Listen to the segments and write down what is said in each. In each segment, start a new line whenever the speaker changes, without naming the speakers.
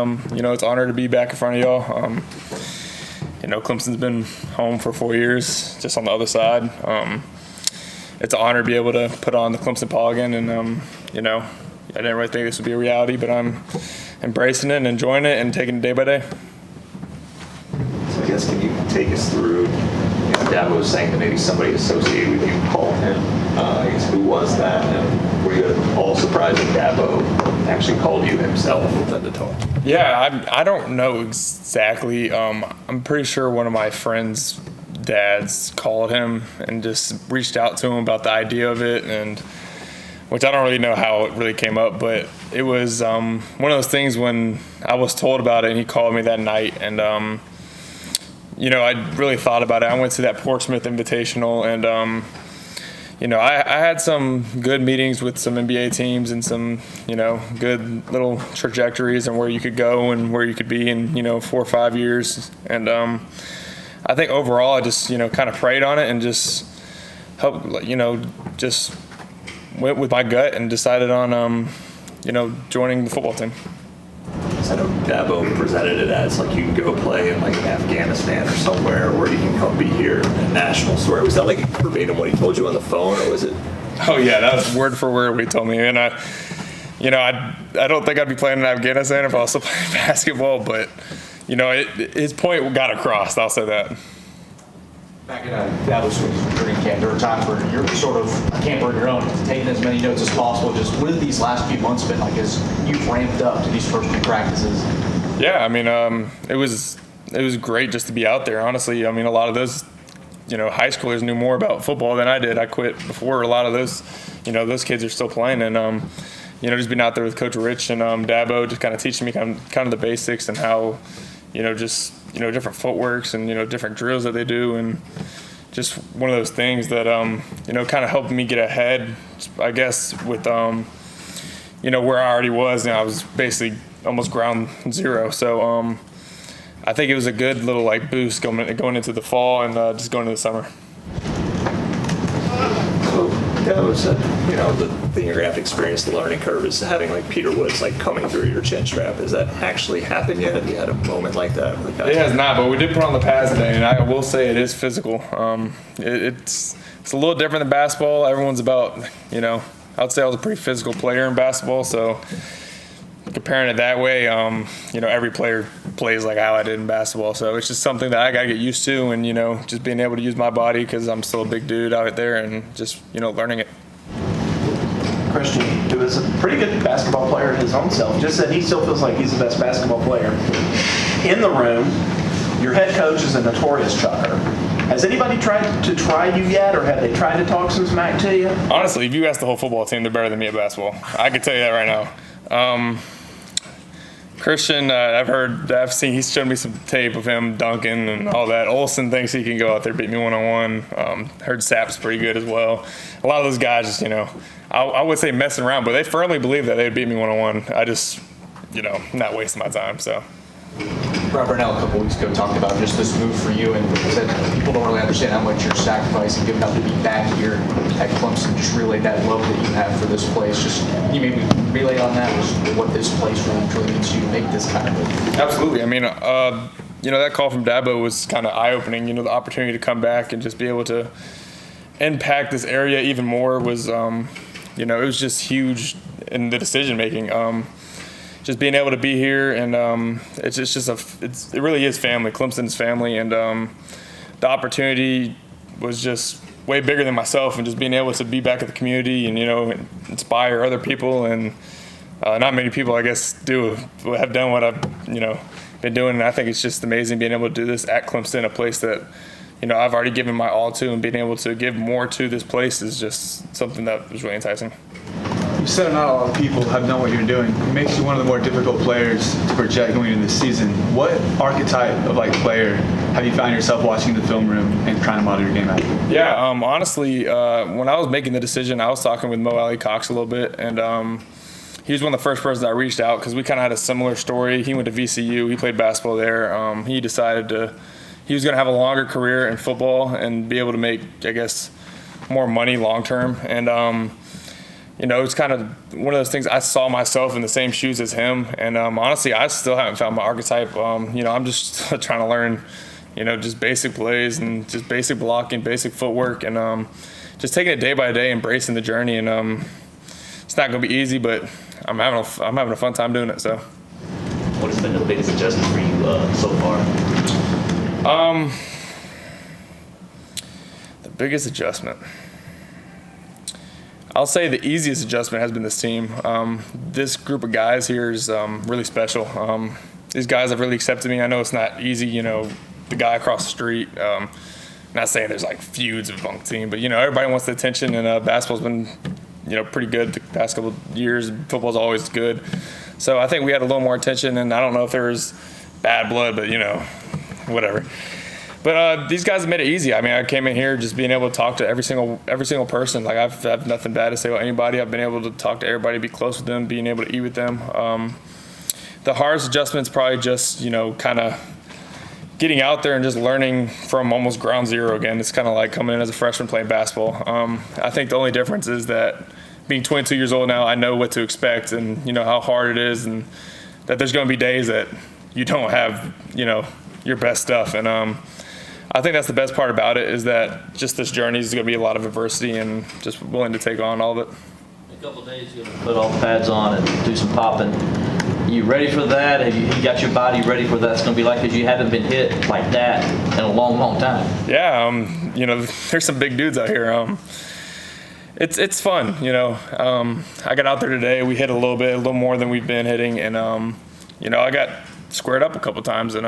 It's an honor to be back in front of y'all. Clemson's been home for 4 years, just on the other side. It's an honor to be able to put on the Clemson Paw again, and I didn't really think this would be a reality, but I'm embracing it and enjoying it and taking it day by day.
So I guess can you take us through? Dabo was saying that maybe somebody associated with you called him. I guess who was that? And were you all surprised that Dabo actually called you himself then to talk?
Yeah, I don't know exactly. I'm pretty sure one of my friends' dads called him and just reached out to him about the idea of it, and which I don't really know how it really came up, but it was one of those things when I was told about it and he called me that night, and I really thought about it. I went to that Portsmouth Invitational, and I had some good meetings with some NBA teams and some good little trajectories and where you could go and where you could be in 4 or 5 years, and I think overall I just kind of prayed on it and just helped just went with my gut and decided on joining the football team.
I know Dabo presented it as like you can go play in like Afghanistan or somewhere, or you can come be here in nationals. Where was that like verbatim what he told you on the phone, or was it?
Oh yeah, that was word for word what he told me, and I don't think I'd be playing in Afghanistan if I was still playing basketball, but his point got across. I'll say that.
Back in Dabo's recruiting camp, there were times where you're sort of a camper on your own, taking as many notes as possible. Just what have these last few months been like as you've ramped up to these first few practices?
Yeah, it was great just to be out there. Honestly, a lot of those high schoolers knew more about football than I did. I quit before a lot of those those kids are still playing, and just being out there with Coach Rich and Dabo, just kind of teaching me kind of the basics and how different footworks and different drills that they do, and just one of those things that kind of helped me get ahead, I guess, with where I already was. I was basically almost ground zero, so I think it was a good little boost going into the fall and just going into the summer.
Dabo said, the thing you're gonna have to experience the learning curve is having Peter Woods coming through your chin strap. Has that actually happened yet? Have you had a moment like that?
It has not, but we did put on the pads today, and I will say it is physical. It's a little different than basketball. Everyone's about, I'd say I was a pretty physical player in basketball, so comparing it that way, every player plays like how I did in basketball. So it's just something that I got to get used to, and, just being able to use my body because I'm still a big dude out there, and just, learning it.
Christian, who is a pretty good basketball player his own self, just said he still feels like he's the best basketball player in the room. Your head coach is a notorious chucker. Has anybody tried you yet, or have they tried to talk some smack to you?
Honestly, if you ask the whole football team, they're better than me at basketball. I can tell you that right now. Christian, I've seen, he's shown me some tape of him dunking and all that. Olsen thinks he can go out there beat me one-on-one. Heard Sapp's pretty good as well. A lot of those guys just, I would say messing around, but they firmly believe that they'd beat me one-on-one. I just, not wasting my time, so.
Coach Brownell a couple weeks ago talked about just this move for you and said people don't really understand how much you're sacrificing, giving up to be back here at Clemson. Just relay that love that you have for this place. Just can you maybe relay on that, just what this place really means to you to make this kind of move?
Absolutely. That call from Dabo was kind of eye-opening. The opportunity to come back and just be able to impact this area even more was, it was just huge in the decision-making. Just being able to be here, and it really is family. Clemson's family, and the opportunity was just way bigger than myself, and just being able to be back at the community and inspire other people, and not many people I guess have done what I've been doing, and I think it's just amazing being able to do this at Clemson, a place that I've already given my all to, and being able to give more to this place is just something that was really enticing.
You said not a lot of people have known what you're doing. It makes you one of the more difficult players to project going into this season. What archetype of player have you found yourself watching in the film room and trying to model your game after?
Yeah, honestly, when I was making the decision, I was talking with Mo Ali Cox a little bit, and he was one of the first persons I reached out because we kind of had a similar story. He went to VCU. He played basketball there. He decided he was going to have a longer career in football and be able to make, I guess, more money long term. And it's kind of one of those things. I saw myself in the same shoes as him, and honestly, I still haven't found my archetype. I'm just trying to learn, just basic plays and just basic blocking, basic footwork, and just taking it day by day, embracing the journey. And it's not going to be easy, but I'm having a fun time doing it. So,
What has been the biggest adjustment for you so far?
The biggest adjustment. I'll say the easiest adjustment has been this team. This group of guys here is really special. These guys have really accepted me. I know it's not easy, the guy across the street. Not saying there's like feuds among the team, but everybody wants the attention, and basketball's been pretty good the past couple of years. Football's always good. So I think we had a little more attention, and I don't know if there was bad blood, but whatever. But these guys have made it easy. I mean, I came in here just being able to talk to every single person. Like, I've nothing bad to say about anybody. I've been able to talk to everybody, be close with them, being able to eat with them. The hardest adjustment's probably just, kind of getting out there and just learning from almost ground zero again. It's kind of like coming in as a freshman playing basketball. I think the only difference is that being 22 years old now, I know what to expect and, how hard it is, and that there's going to be days that you don't have, your best stuff. And I think that's the best part about it, is that just this journey is going to be a lot of adversity, and just willing to take on all of it.
In a couple of days, you're going to put all the pads on and do some popping. You ready for that? Have you got your body ready for that? It's going to be like, because you haven't been hit like that in a long, long time.
Yeah, there's some big dudes out here. It's fun, I got out there today. We hit a little more than we've been hitting, and I got squared up a couple times, and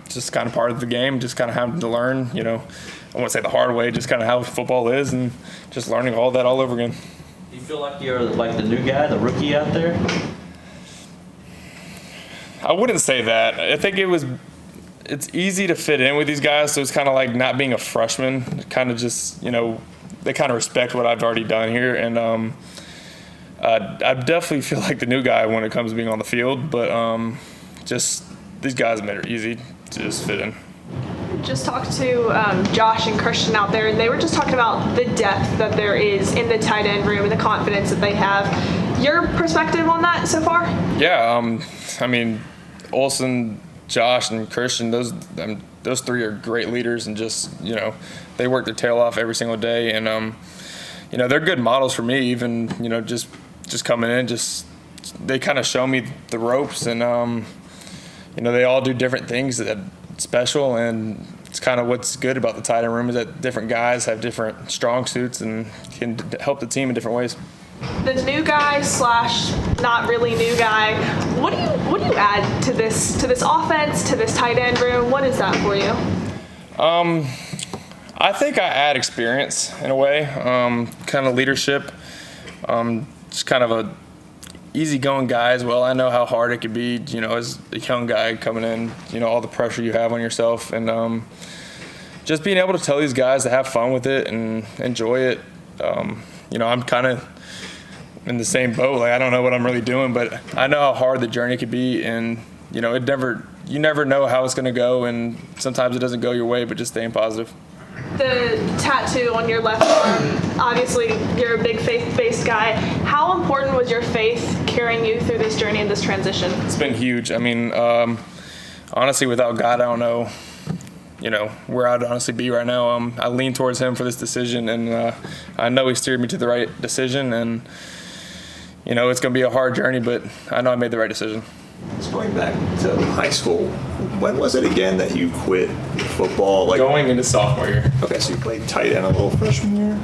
just kind of part of the game, just kind of having to learn, I won't say the hard way, just kind of how football is, and just learning all that all over again.
Do you feel like you're like the new guy, the rookie out there?
I wouldn't say that. I think it's easy to fit in with these guys, so it's kind of like not being a freshman, kind of just, they kind of respect what I've already done here, and I definitely feel like the new guy when it comes to being on the field, but just these guys made it easy to just fit in.
Just talked to Josh and Christian out there, and they were just talking about the depth that there is in the tight end room and the confidence that they have. Your perspective on that so far?
Yeah, I mean, Olsen, Josh, and Christian, those three are great leaders, and just, they work their tail off every single day, and they're good models for me. Even, just coming in, they kind of show me the ropes, and they all do different things that special, and it's kind of what's good about the tight end room, is that different guys have different strong suits and can help the team in different ways.
The new guy / not really new guy, what do you add to this offense, to this tight end room? What is that for you?
I think I add experience in a way, kind of leadership, just kind of a easygoing guy as well. I know how hard it could be, as a young guy coming in, all the pressure you have on yourself, and just being able to tell these guys to have fun with it and enjoy it. I'm kind of in the same boat. Like, I don't know what I'm really doing, but I know how hard the journey could be, and you never know how it's going to go, and sometimes it doesn't go your way, but just staying positive.
The tattoo on your left arm, obviously you're a big faith-based guy. How important was your faith carrying you through this journey and this transition?
It's been huge. I mean, honestly, without God, I don't know, where I'd honestly be right now. I lean towards him for this decision, and I know he steered me to the right decision, and it's going to be a hard journey, but I know I made the right decision.
Just going back to high school, when was it again that you quit football? Like,
Going into sophomore year.
okay, so you played tight end a little freshman year?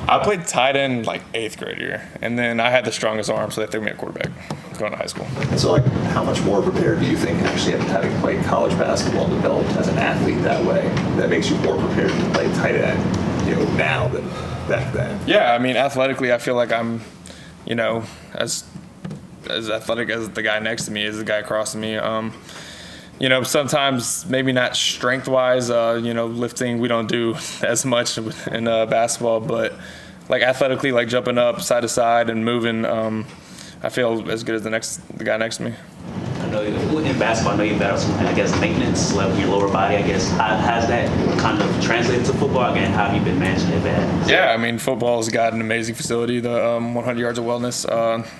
I played tight end like 8th grade year, and then I had the strongest arm, so they threw me at quarterback going to high school.
And so, like, how much more prepared do you think, actually, having played college basketball and developed as an athlete that way, that makes you more prepared to play tight end, now than back then?
Yeah, I mean, athletically, I feel like I'm, as athletic as the guy next to me, as the guy across from me. Sometimes maybe not strength-wise, lifting we don't do as much in basketball, but like athletically, like jumping up side to side and moving, I feel as good as the guy next to me.
I know
know in basketball, I know you battle some, I guess, maintenance level in your lower body. I guess how has that kind of translated to football? Again, how have you been managing it?
Yeah, I mean, football's got an amazing facility, the 100 Yards of Wellness.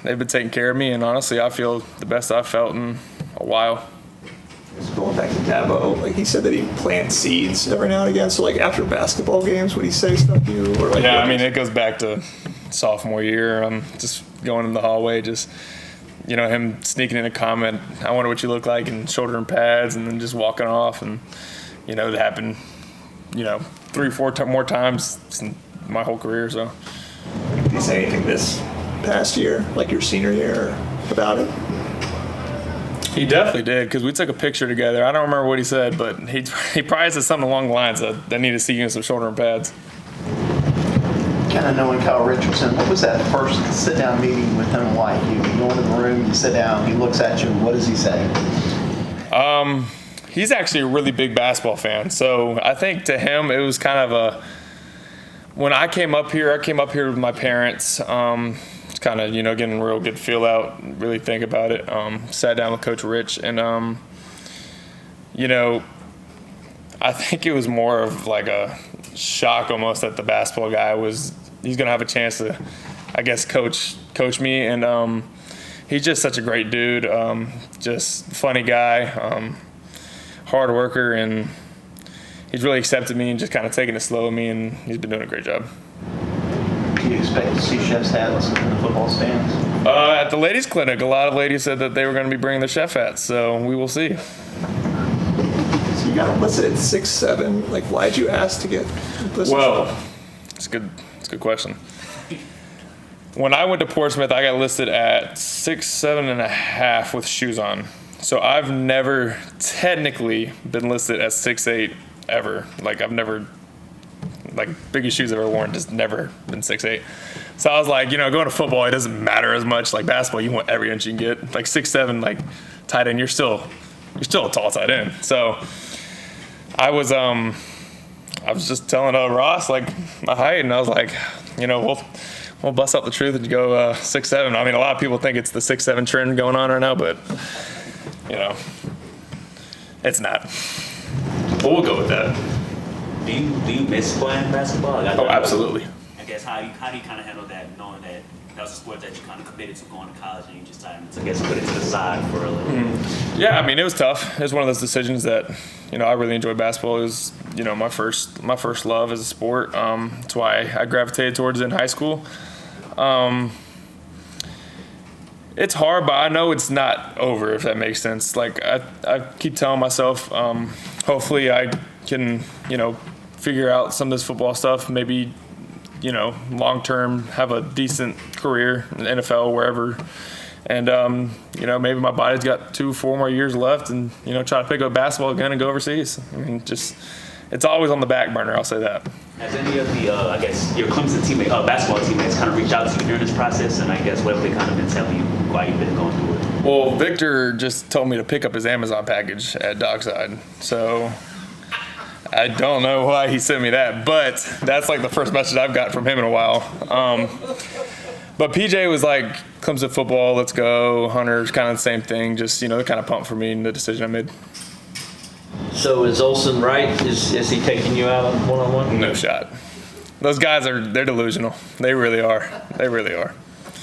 They've been taking care of me, and honestly, I feel the best I've felt in a while.
Just going back to Dabo, like he said that he plants seeds every now and again. So like after basketball games, would he say stuff to you? Or like
Yeah, I mean, it goes back to sophomore year. I'm just going in the hallway, just, him sneaking in a comment, I wonder what you look like in shoulder and pads, and then just walking off. And, it happened, 3-4 more times in my whole career. So,
did he say anything this past year, like your senior year, about it?
He definitely did, because we took a picture together. I don't remember what he said, but he probably said something along the lines of, I need to see you in some shoulder and pads.
Kind of knowing Kyle Richardson, what was that first sit-down meeting with him like? You go into the room, you sit down, he looks at you, what does he say?
He's actually a really big basketball fan. So I think to him, it was kind of when I came up here with my parents, kind of, getting a real good feel out, really think about it. Sat down with Coach Rich, and, I think it was more of like a shock almost that the basketball guy he's going to have a chance to, I guess, coach me. And he's just such a great dude, just funny guy, hard worker, and he's really accepted me and just kind of taking it slow with me, and he's been doing a great job.
Do you expect to see chef's hats in the football stands?
At the ladies' clinic, a lot of ladies said that they were going to be bringing their chef hats, so we will see.
So you got listed at 6'7". Like, why'd you ask to get listed?
Well, it's a good question. When I went to Portsmouth, I got listed at 6'7.5" with shoes on. So I've never technically been listed at 6'8" ever. Like, I've never, biggest shoes I've ever worn, just never been 6'8". So I was like, going to football, it doesn't matter as much. Like basketball, you want every inch you can get. Like 6'7", tight end, you're still a tall tight end. So I was just telling Ross my height, and I was like, we'll bust out the truth and go 6'7". I mean, a lot of people think it's the 6'7" trend going on right now, but it's not. But we'll go with that.
Do you miss playing basketball?
Absolutely.
I guess how do you kind of handle that, knowing that that was a sport that you kind of committed to going to college and you just decided to, I guess, put it to the side for a little bit?
Yeah, I mean, it was tough. It was one of those decisions that, I really enjoyed basketball. It was, my first love as a sport. That's why I gravitated towards it in high school. It's hard, but I know it's not over, if that makes sense. I keep telling myself, hopefully I can, figure out some of this football stuff, maybe, long term, have a decent career in the NFL, wherever. And, maybe my body's got 2-4 more years left, and, try to pick up basketball again and go overseas. I mean, it's always on the back burner, I'll say that.
Has any of the, I guess, your Clemson basketball teammates kind of reached out to you during this process? And I guess what have they kind of been telling you while you've been going through it?
Well, Victor just told me to pick up his Amazon package at Dockside. So I don't know why he sent me that, but that's the first message I've got from him in a while. But PJ was like, Clemson football, let's go. Hunter's kind of the same thing. Just, they're kind of pumped for me and the decision I made.
So is Olsen right? Is he taking you out on one-on-one?
No shot. Those guys they're delusional. They really are. They really are.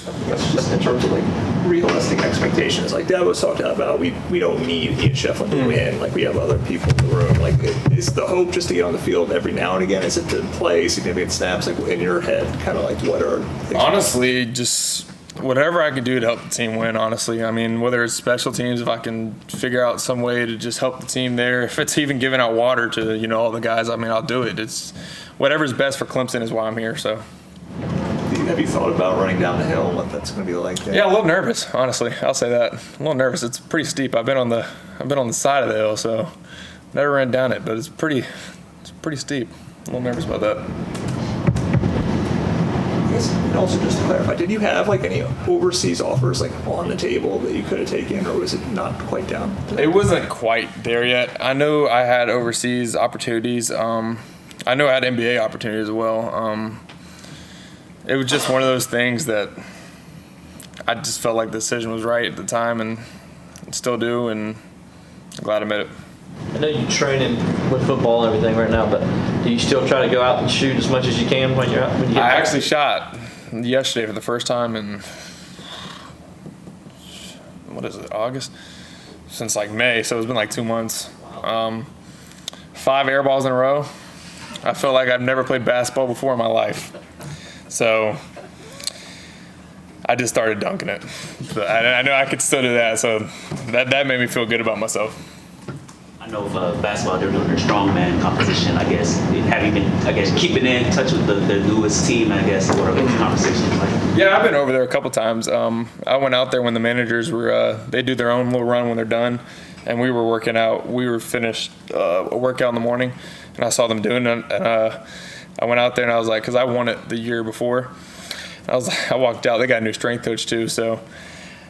I guess just in terms of realistic expectations, like Dad was talking about, we don't need Ian Schieffelin to win. We have other people in the room. Is the hope just to get on the field every now and again? Is it to play significant snaps? In your head, kind of what are things?
Honestly, just whatever I can do to help the team win, honestly. I mean, whether it's special teams, if I can figure out some way to just help the team there, if it's even giving out water to, all the guys, I mean, I'll do it. It's whatever's best for Clemson is why I'm here, so.
Have you thought about running down the hill and what that's going to be like?
Yeah, a little nervous, honestly. I'll say that. A little nervous. It's pretty steep. I've been on the side of the hill, so never ran down it, but it's pretty steep. A little nervous about that.
And also, just to clarify, did you have any overseas offers on the table that you could have taken, or was it not quite down?
It wasn't quite there yet. I know I had overseas opportunities. I know I had NBA opportunities as well. It was just one of those things that I just felt like the decision was right at the time, and still do, and I'm glad I made it.
I know you're training with football and everything right now, but do you still try to go out and shoot as much as you can when you're out? When you get
I
back?
actually shot yesterday for the first time in, what is it, August? Since like May, so it's been like 2 months. 5 air balls in a row. I feel like I've never played basketball before in my life. So I just started dunking it. But I know I could still do that, so that made me feel good about myself.
I know basketball, they're doing their strongman competition, I guess. Have you been, I guess, keeping in touch with the newest team, I guess? What are those conversations like?
Yeah, I've been over there a couple times. I went out there when the managers were, they do their own little run when they're done, and we were working out. We were finished a workout in the morning, and I saw them doing it, and I went out there, and I was like, because I won it the year before. I walked out. They got a new strength coach, too, so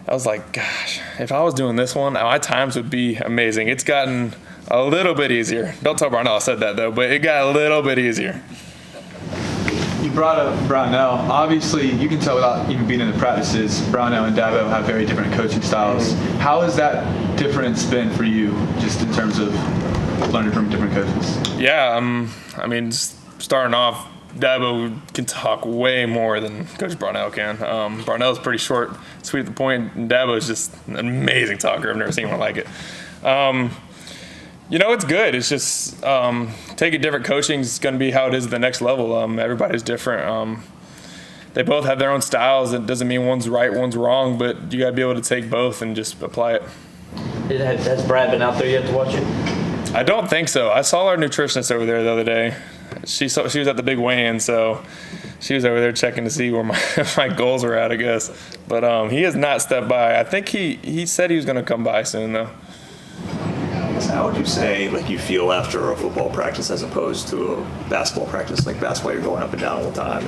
I was like, gosh, if I was doing this one, my times would be amazing. It's gotten a little bit easier. Don't tell Brownell I said that, though, but it got a little bit easier.
You brought up Brownell. Obviously, you can tell without even being in the practices, Brownell and Dabo have very different coaching styles. How has that difference been for you, just in terms of learning from different coaches?
Yeah, I mean, starting off, Dabo can talk way more than Coach Brownell can. Brownell's pretty short, sweet at the point, and Dabo's just an amazing talker. I've never seen one like it. It's good. It's just taking different coaching is going to be how it is at the next level. Everybody's different. They both have their own styles. It doesn't mean one's right, one's wrong, but you got to be able to take both and just apply it.
Has Brad been out there yet to watch it?
I don't think so. I saw our nutritionist over there the other day. She was at the big weigh-in, so she was over there checking to see where my goals were at, I guess. But he has not stepped by. I think he said he was going to come by soon, though.
How would you say you feel after a football practice as opposed to a basketball practice? Like basketball, you're going up and down all the time.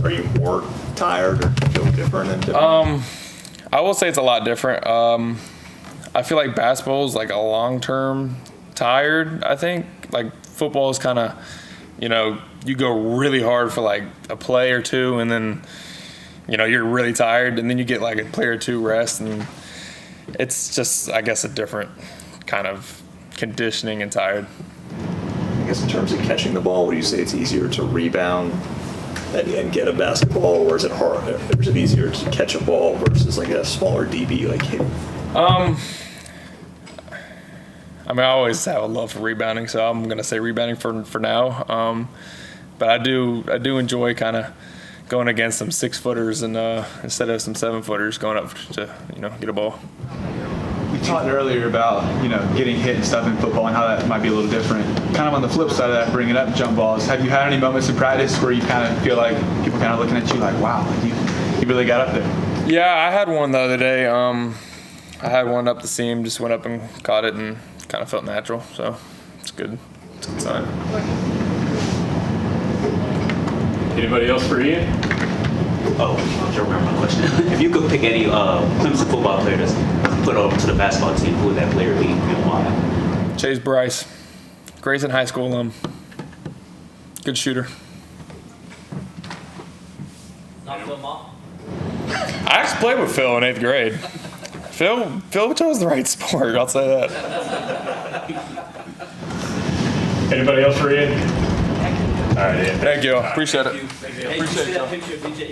Are you more tired or feel different?
I will say it's a lot different. I feel like basketball is like a long-term tired. I think football is kind of, you go really hard for like a play or two, and then you're really tired, and then you get like a play or two rest, and it's just, I guess, a different kind of conditioning and tired.
I guess in terms of catching the ball, would you say it's easier to rebound and get a basketball, or is it hard? Or is it easier to catch a ball versus like a smaller DB like him?
I always have a love for rebounding, so I'm gonna say rebounding for now. But I do enjoy kind of going against some 6-footers and instead of some 7-footers going up to get a ball.
We talked earlier about getting hit and stuff in football and how that might be a little different. Kind of on the flip side of that, bringing up jump balls. Have you had any moments in practice where you kind of feel like people kind of looking at you like, wow, you really got up there?
Yeah, I had one the other day. I had one up the seam, just went up and caught it and kind of felt natural. So it's good. It's a good sign.
Anybody else for Ian?
Oh, I don't remember my question. If you could pick any Clemson football player to put over to the basketball team, who would that player be and why?
Chase Bryce, Grayson High School alum. Good shooter.
Not Phil Mafah?
I actually played with Phil in 8th grade. Phil chose the right sport, I'll say that.
Anybody else for Ian? All right, Ian.
Thank you. Appreciate it.
Hey, appreciate it.